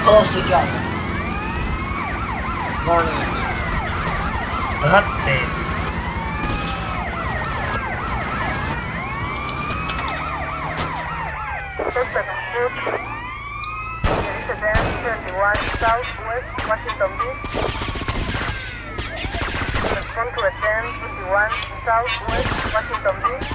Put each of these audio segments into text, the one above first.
Oh, sudah. Mana? Berat deh. Resident 21 Southwest Washington DC. Respond to attend 21 Southwest Washington DC.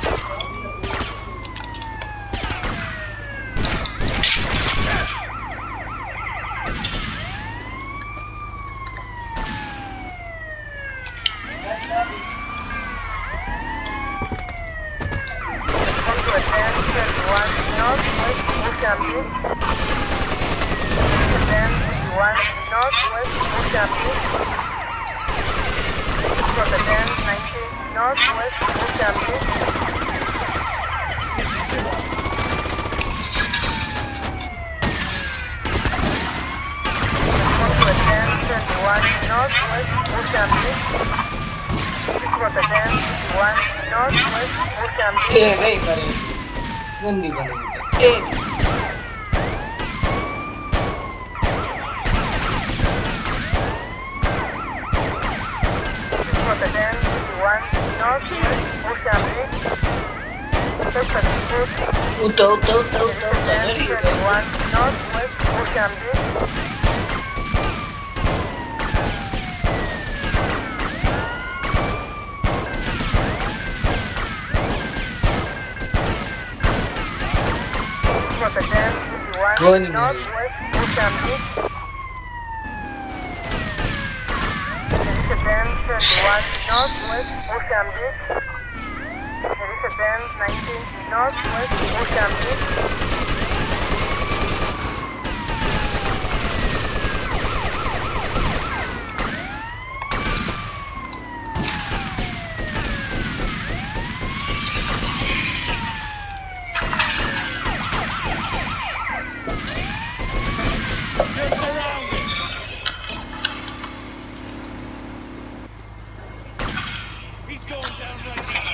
Respond to attend 21 Northwest Mozambique. Attend 21 Northwest Mozambique. For the 1019 Northwest Mozambique. Respond to attend 21 Northwest Mozambique. For the 1021 Northwest Mozambique. नहीं करे. गंदी बनेगी. Rotterdam 51 Northwest Mozambique. Udah. Rotterdam 21 Northwest Mozambique. Rotterdam 51 Northwest Mozambique. Rotterdam 21 Northwest Mozambique. Rotterdam 19 Northwest Mozambique.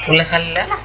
Tulisannya lah.